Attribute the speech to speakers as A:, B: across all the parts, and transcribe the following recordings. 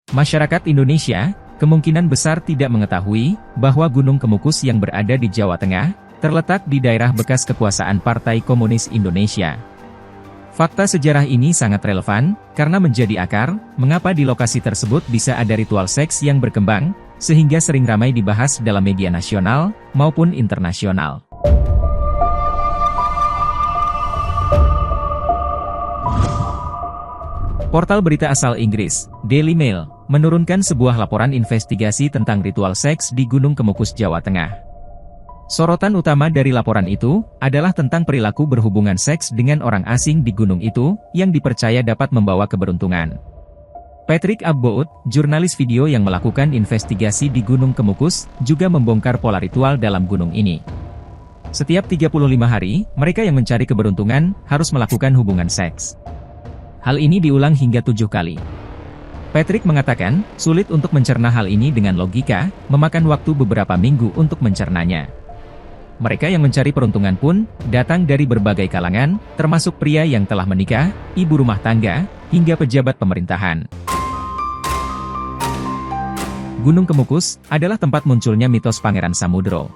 A: Masyarakat Indonesia kemungkinan besar tidak mengetahui bahwa Gunung Kemukus yang berada di Jawa Tengah terletak di daerah bekas kekuasaan Partai Komunis Indonesia. Fakta sejarah ini sangat relevan karena menjadi akar mengapa di lokasi tersebut bisa ada ritual seks yang berkembang, sehingga sering ramai dibahas dalam media nasional maupun internasional. Portal berita asal Inggris, Daily Mail, menurunkan sebuah laporan investigasi tentang ritual seks di Gunung Kemukus, Jawa Tengah. Sorotan utama dari laporan itu adalah tentang perilaku berhubungan seks dengan orang asing di gunung itu, yang dipercaya dapat membawa keberuntungan. Patrick Abboud, jurnalis video yang melakukan investigasi di Gunung Kemukus, juga membongkar pola ritual dalam gunung ini. Setiap 35 hari, mereka yang mencari keberuntungan harus melakukan hubungan seks. Hal ini diulang hingga 7 kali. Patrick mengatakan, sulit untuk mencerna hal ini dengan logika, memakan waktu beberapa minggu untuk mencernanya. Mereka yang mencari peruntungan pun datang dari berbagai kalangan, termasuk pria yang telah menikah, ibu rumah tangga, hingga pejabat pemerintahan. Gunung Kemukus adalah tempat munculnya mitos Pangeran Samudro.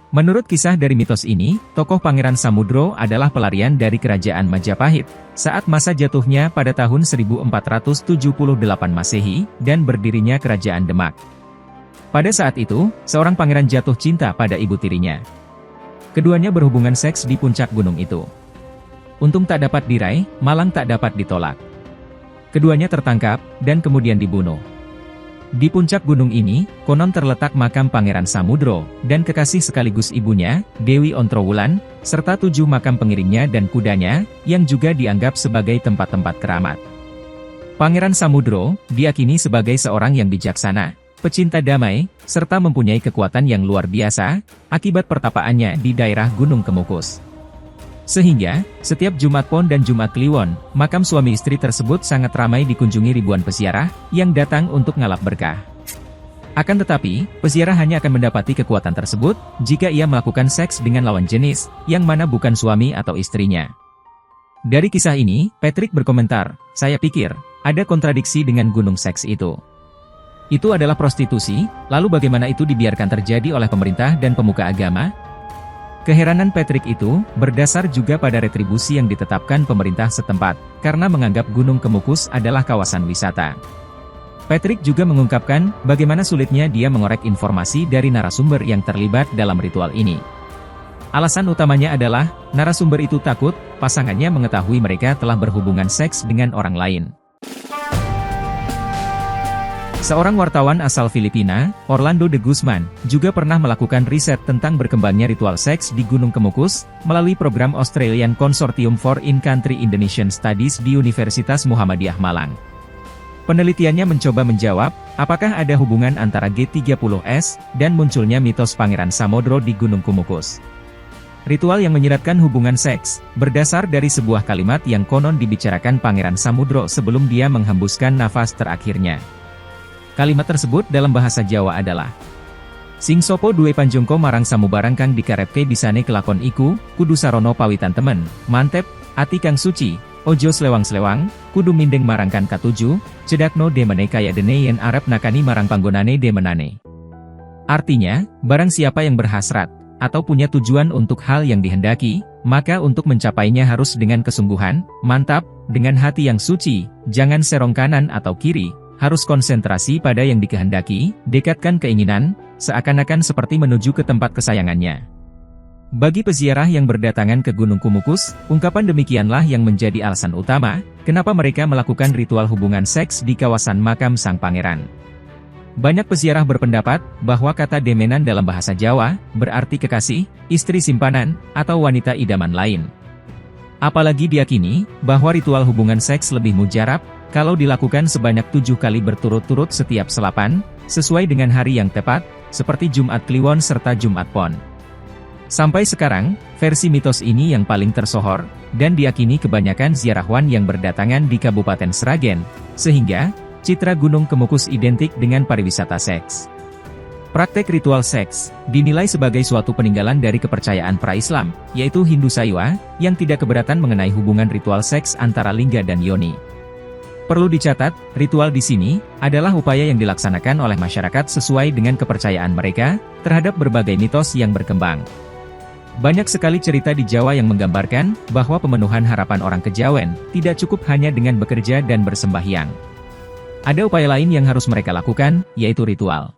A: Menurut kisah dari mitos ini, tokoh Pangeran Samudro adalah pelarian dari kerajaan Majapahit, saat masa jatuhnya pada tahun 1478 Masehi, dan berdirinya kerajaan Demak. Pada saat itu, seorang pangeran jatuh cinta pada ibu tirinya. Keduanya berhubungan seks di puncak gunung itu. Untung tak dapat diraih, malang tak dapat ditolak. Keduanya tertangkap, dan kemudian dibunuh. Di puncak gunung ini, konon terletak makam Pangeran Samudro, dan kekasih sekaligus ibunya, Dewi Ontrowulan, serta 7 makam pengiringnya dan kudanya, yang juga dianggap sebagai tempat-tempat keramat. Pangeran Samudro diyakini sebagai seorang yang bijaksana, pecinta damai, serta mempunyai kekuatan yang luar biasa, akibat pertapaannya di daerah Gunung Kemukus. Sehingga, setiap Jumat Pon dan Jumat Kliwon, makam suami istri tersebut sangat ramai dikunjungi ribuan peziarah, yang datang untuk ngalap berkah. Akan tetapi, peziarah hanya akan mendapati kekuatan tersebut, jika ia melakukan seks dengan lawan jenis, yang mana bukan suami atau istrinya. Dari kisah ini, Patrick berkomentar, "Saya pikir, ada kontradiksi dengan gunung seks itu. Itu adalah prostitusi, lalu bagaimana itu dibiarkan terjadi oleh pemerintah dan pemuka agama?" Keheranan Patrick itu berdasar juga pada retribusi yang ditetapkan pemerintah setempat, karena menganggap Gunung Kemukus adalah kawasan wisata. Patrick juga mengungkapkan bagaimana sulitnya dia mengorek informasi dari narasumber yang terlibat dalam ritual ini. Alasan utamanya adalah, narasumber itu takut pasangannya mengetahui mereka telah berhubungan seks dengan orang lain. Seorang wartawan asal Filipina, Orlando de Guzman, juga pernah melakukan riset tentang berkembangnya ritual seks di Gunung Kemukus, melalui program Australian Consortium for In-Country Indonesian Studies di Universitas Muhammadiyah Malang. Penelitiannya mencoba menjawab, apakah ada hubungan antara G30S, dan munculnya mitos Pangeran Samudro di Gunung Kemukus. Ritual yang menyiratkan hubungan seks, berdasar dari sebuah kalimat yang konon dibicarakan Pangeran Samudro sebelum dia menghembuskan nafas terakhirnya. Kalimat tersebut dalam bahasa Jawa adalah, "Sing sopo duwe panjongko marang samubarang kang dikarepke bisane kelakon iku, kudu sarono pawitan temen, mantep, ati kang suci, ojo slewang-slewang, kudu mindeng marang kan katuju, cedakno demene kaya dene yen arep nakani marang panggonane demenane." Artinya, barang siapa yang berhasrat, atau punya tujuan untuk hal yang dihendaki, maka untuk mencapainya harus dengan kesungguhan, mantap, dengan hati yang suci, jangan serong kanan atau kiri, harus konsentrasi pada yang dikehendaki, dekatkan keinginan, seakan-akan seperti menuju ke tempat kesayangannya. Bagi peziarah yang berdatangan ke Gunung Kemukus, ungkapan demikianlah yang menjadi alasan utama, kenapa mereka melakukan ritual hubungan seks di kawasan makam sang pangeran. Banyak peziarah berpendapat, bahwa kata demenan dalam bahasa Jawa, berarti kekasih, istri simpanan, atau wanita idaman lain. Apalagi diyakini, bahwa ritual hubungan seks lebih mujarab, kalau dilakukan sebanyak 7 kali berturut-turut setiap selapan, sesuai dengan hari yang tepat, seperti Jumat Kliwon serta Jumat Pon. Sampai sekarang, versi mitos ini yang paling tersohor, dan diyakini kebanyakan ziarahwan yang berdatangan di Kabupaten Sragen, sehingga, citra Gunung Kemukus identik dengan pariwisata seks. Praktek ritual seks dinilai sebagai suatu peninggalan dari kepercayaan pra-Islam, yaitu Hindu Saiwa, yang tidak keberatan mengenai hubungan ritual seks antara lingga dan yoni. Perlu dicatat, ritual di sini adalah upaya yang dilaksanakan oleh masyarakat sesuai dengan kepercayaan mereka terhadap berbagai mitos yang berkembang. Banyak sekali cerita di Jawa yang menggambarkan bahwa pemenuhan harapan orang Kejawen tidak cukup hanya dengan bekerja dan bersembahyang. Ada upaya lain yang harus mereka lakukan, yaitu ritual.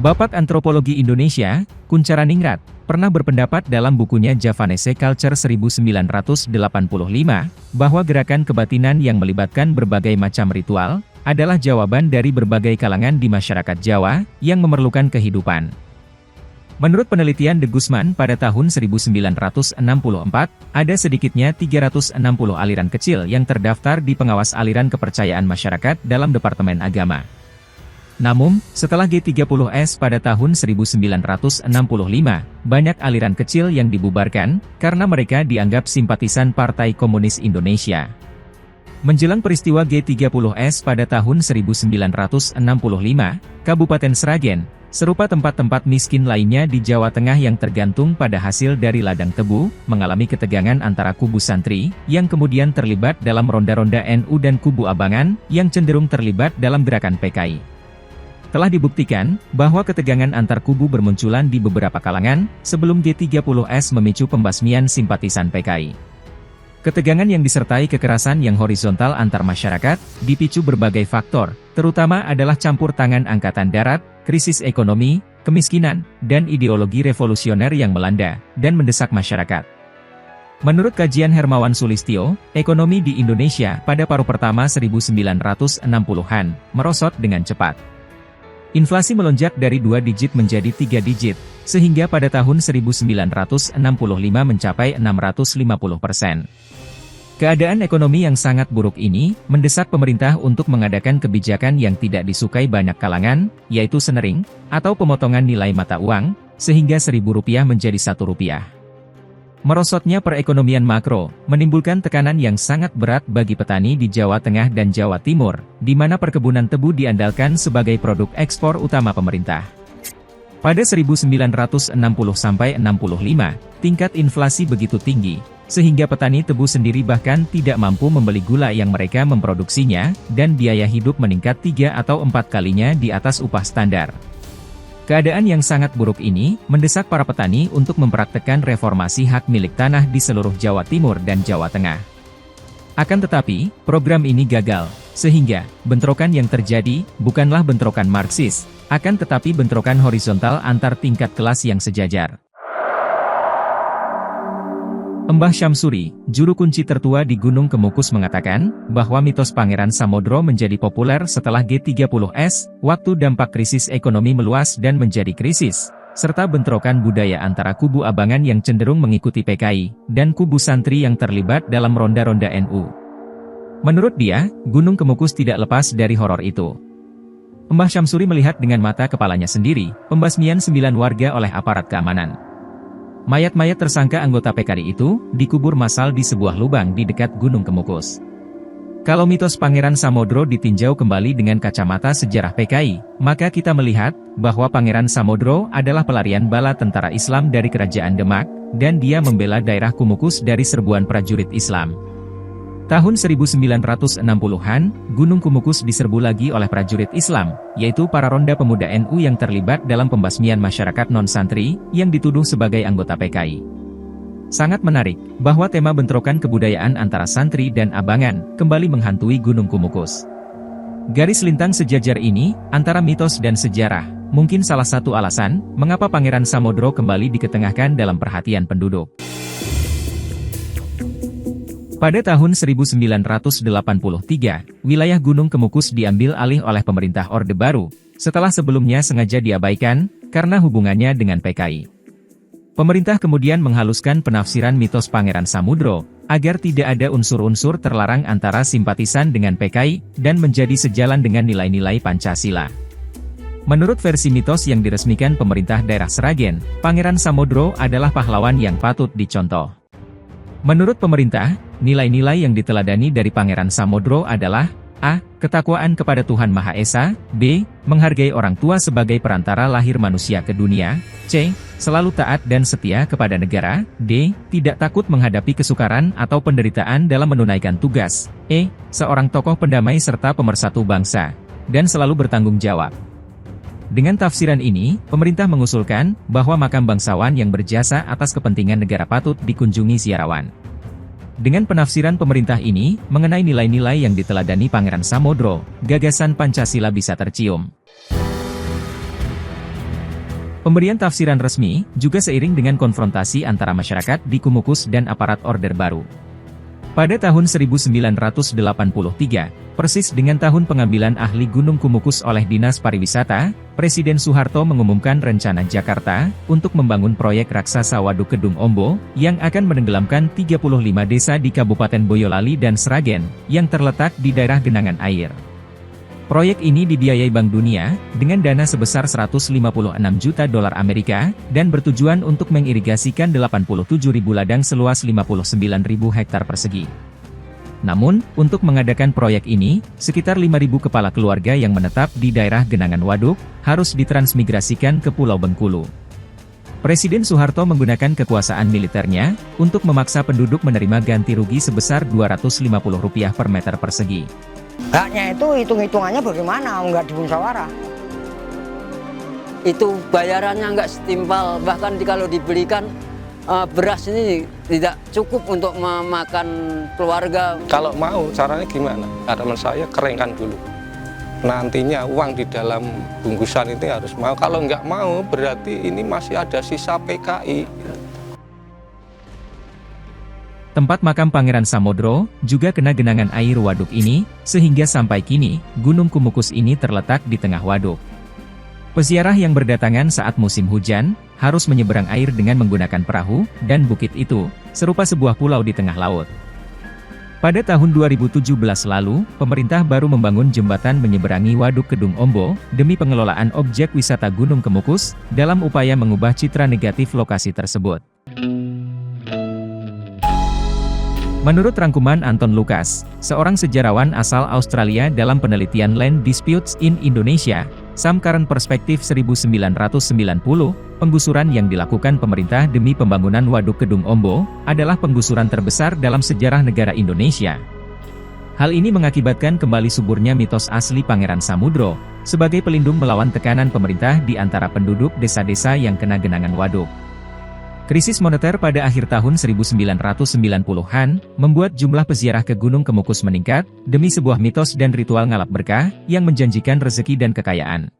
A: Bapak Antropologi Indonesia, Kuncharaningrat, pernah berpendapat dalam bukunya Javanese Culture 1985, bahwa gerakan kebatinan yang melibatkan berbagai macam ritual, adalah jawaban dari berbagai kalangan di masyarakat Jawa, yang memerlukan kehidupan. Menurut penelitian De Guzman pada tahun 1964, ada sedikitnya 360 aliran kecil yang terdaftar di pengawas aliran kepercayaan masyarakat dalam Departemen Agama. Namun, setelah G30S pada tahun 1965, banyak aliran kecil yang dibubarkan, karena mereka dianggap simpatisan Partai Komunis Indonesia. Menjelang peristiwa G30S pada tahun 1965, Kabupaten Sragen, serupa tempat-tempat miskin lainnya di Jawa Tengah yang tergantung pada hasil dari ladang tebu, mengalami ketegangan antara kubu santri, yang kemudian terlibat dalam ronda-ronda NU dan kubu abangan, yang cenderung terlibat dalam gerakan PKI. Telah dibuktikan bahwa ketegangan antar kubu bermunculan di beberapa kalangan, sebelum G30S memicu pembasmian simpatisan PKI. Ketegangan yang disertai kekerasan yang horizontal antar masyarakat, dipicu berbagai faktor, terutama adalah campur tangan Angkatan Darat, krisis ekonomi, kemiskinan, dan ideologi revolusioner yang melanda, dan mendesak masyarakat. Menurut kajian Hermawan Sulistyo, ekonomi di Indonesia pada paruh pertama 1960-an, merosot dengan cepat. Inflasi melonjak dari 2 digit menjadi 3 digit, sehingga pada tahun 1965 mencapai 650%. Keadaan ekonomi yang sangat buruk ini, mendesak pemerintah untuk mengadakan kebijakan yang tidak disukai banyak kalangan, yaitu senering, atau pemotongan nilai mata uang, sehingga Rp1.000 menjadi Rp1. Merosotnya perekonomian makro, menimbulkan tekanan yang sangat berat bagi petani di Jawa Tengah dan Jawa Timur, di mana perkebunan tebu diandalkan sebagai produk ekspor utama pemerintah. Pada 1960-65, tingkat inflasi begitu tinggi, sehingga petani tebu sendiri bahkan tidak mampu membeli gula yang mereka memproduksinya, dan biaya hidup meningkat 3 atau 4 kalinya di atas upah standar. Keadaan yang sangat buruk ini, mendesak para petani untuk mempraktekkan reformasi hak milik tanah di seluruh Jawa Timur dan Jawa Tengah. Akan tetapi, program ini gagal, sehingga, bentrokan yang terjadi, bukanlah bentrokan Marxis, akan tetapi bentrokan horizontal antar tingkat kelas yang sejajar. Mbah Syamsuri, juru kunci tertua di Gunung Kemukus mengatakan, bahwa mitos Pangeran Samodro menjadi populer setelah G30S, waktu dampak krisis ekonomi meluas dan menjadi krisis, serta bentrokan budaya antara kubu abangan yang cenderung mengikuti PKI, dan kubu santri yang terlibat dalam ronda-ronda NU. Menurut dia, Gunung Kemukus tidak lepas dari horor itu. Mbah Syamsuri melihat dengan mata kepalanya sendiri, pembasmian 9 warga oleh aparat keamanan. Mayat-mayat tersangka anggota PKI itu, dikubur massal di sebuah lubang di dekat Gunung Kemukus. Kalau mitos Pangeran Samodro ditinjau kembali dengan kacamata sejarah PKI, maka kita melihat, bahwa Pangeran Samodro adalah pelarian bala tentara Islam dari Kerajaan Demak, dan dia membela daerah Kemukus dari serbuan prajurit Islam. Tahun 1960-an, Gunung Kemukus diserbu lagi oleh prajurit Islam, yaitu para ronda pemuda NU yang terlibat dalam pembasmian masyarakat non-santri, yang dituduh sebagai anggota PKI. Sangat menarik, bahwa tema bentrokan kebudayaan antara santri dan abangan, kembali menghantui Gunung Kemukus. Garis lintang sejajar ini, antara mitos dan sejarah, mungkin salah satu alasan, mengapa Pangeran Samodro kembali diketengahkan dalam perhatian penduduk. Pada tahun 1983, wilayah Gunung Kemukus diambil alih oleh pemerintah Orde Baru, setelah sebelumnya sengaja diabaikan, karena hubungannya dengan PKI. Pemerintah kemudian menghaluskan penafsiran mitos Pangeran Samodro, agar tidak ada unsur-unsur terlarang antara simpatisan dengan PKI, dan menjadi sejalan dengan nilai-nilai Pancasila. Menurut versi mitos yang diresmikan pemerintah daerah Sragen, Pangeran Samodro adalah pahlawan yang patut dicontoh. Menurut pemerintah, nilai-nilai yang diteladani dari Pangeran Samodro adalah A. Ketakwaan kepada Tuhan Maha Esa, B. Menghargai orang tua sebagai perantara lahir manusia ke dunia, C. Selalu taat dan setia kepada negara. D. Tidak takut menghadapi kesukaran atau penderitaan dalam menunaikan tugas. E. Seorang tokoh pendamai serta pemersatu bangsa. Dan selalu bertanggung jawab. Dengan tafsiran ini, pemerintah mengusulkan bahwa makam bangsawan yang berjasa atas kepentingan negara patut dikunjungi Siarawan. Dengan penafsiran pemerintah ini, mengenai nilai-nilai yang diteladani Pangeran Samodro, gagasan Pancasila bisa tercium. Pemberian tafsiran resmi, juga seiring dengan konfrontasi antara masyarakat di Kumukus dan aparat Orde Baru. Pada tahun 1983, persis dengan tahun pengambilan ahli Gunung Kumukus oleh Dinas Pariwisata, Presiden Soeharto mengumumkan rencana Jakarta untuk membangun proyek raksasa Waduk Kedung Ombo, yang akan menenggelamkan 35 desa di Kabupaten Boyolali dan Sragen, yang terletak di daerah genangan air. Proyek ini dibiayai Bank Dunia, dengan dana sebesar 156 juta dolar Amerika, dan bertujuan untuk mengirigasikan 87.000 ladang seluas 59.000 hektar persegi. Namun, untuk mengadakan proyek ini, sekitar 5.000 kepala keluarga yang menetap di daerah genangan waduk, harus ditransmigrasikan ke Pulau Bengkulu. Presiden Soeharto menggunakan kekuasaan militernya, untuk memaksa penduduk menerima ganti rugi sebesar Rp250 per meter persegi.
B: Haknya itu hitung-hitungannya bagaimana, nggak dimusyawarah.
C: Itu bayarannya nggak setimpal, bahkan kalau dibelikan beras ini tidak cukup untuk memakan keluarga.
D: Kalau mau caranya gimana? Harapan saya keringkan dulu. Nantinya uang di dalam bungkusan itu harus mau. Kalau nggak mau berarti ini masih ada sisa PKI.
A: Tempat makam Pangeran Samodro, juga kena genangan air waduk ini, sehingga sampai kini, Gunung Kumukus ini terletak di tengah waduk. Peziarah yang berdatangan saat musim hujan, harus menyeberang air dengan menggunakan perahu, dan bukit itu, serupa sebuah pulau di tengah laut. Pada tahun 2017 lalu, pemerintah baru membangun jembatan menyeberangi Waduk Kedung Ombo, demi pengelolaan objek wisata Gunung Kumukus, dalam upaya mengubah citra negatif lokasi tersebut. Menurut rangkuman Anton Lucas, seorang sejarawan asal Australia dalam penelitian Land Disputes in Indonesia, Some Current Perspective 1990, penggusuran yang dilakukan pemerintah demi pembangunan Waduk Kedung Ombo, adalah penggusuran terbesar dalam sejarah negara Indonesia. Hal ini mengakibatkan kembali suburnya mitos asli Pangeran Samudro, sebagai pelindung melawan tekanan pemerintah di antara penduduk desa-desa yang kena genangan waduk. Krisis moneter pada akhir tahun 1990-an, membuat jumlah peziarah ke Gunung Kumukus meningkat, demi sebuah mitos dan ritual ngalap berkah, yang menjanjikan rezeki dan kekayaan.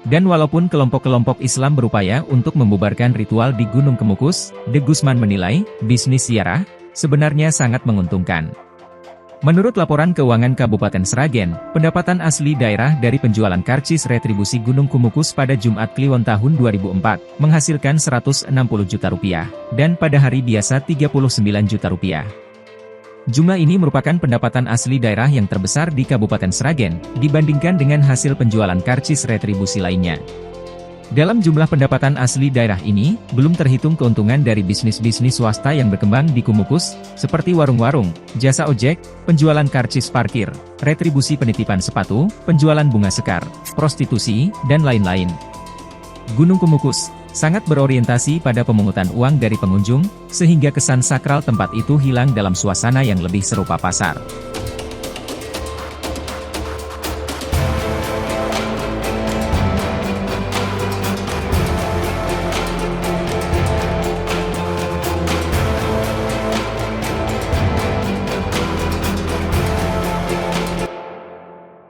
A: Dan walaupun kelompok-kelompok Islam berupaya untuk membubarkan ritual di Gunung Kumukus, De Guzman menilai, bisnis ziarah, sebenarnya sangat menguntungkan. Menurut laporan keuangan Kabupaten Sragen, pendapatan asli daerah dari penjualan karcis retribusi Gunung Kumukus pada Jumat Kliwon tahun 2004, menghasilkan Rp160 juta, dan pada hari biasa Rp39 juta. Jumlah ini merupakan pendapatan asli daerah yang terbesar di Kabupaten Sragen, dibandingkan dengan hasil penjualan karcis retribusi lainnya. Dalam jumlah pendapatan asli daerah ini, belum terhitung keuntungan dari bisnis-bisnis swasta yang berkembang di Kumukus, seperti warung-warung, jasa ojek, penjualan karcis parkir, retribusi penitipan sepatu, penjualan bunga sekar, prostitusi, dan lain-lain. Gunung Kumukus sangat berorientasi pada pemungutan uang dari pengunjung, sehingga kesan sakral tempat itu hilang dalam suasana yang lebih serupa pasar.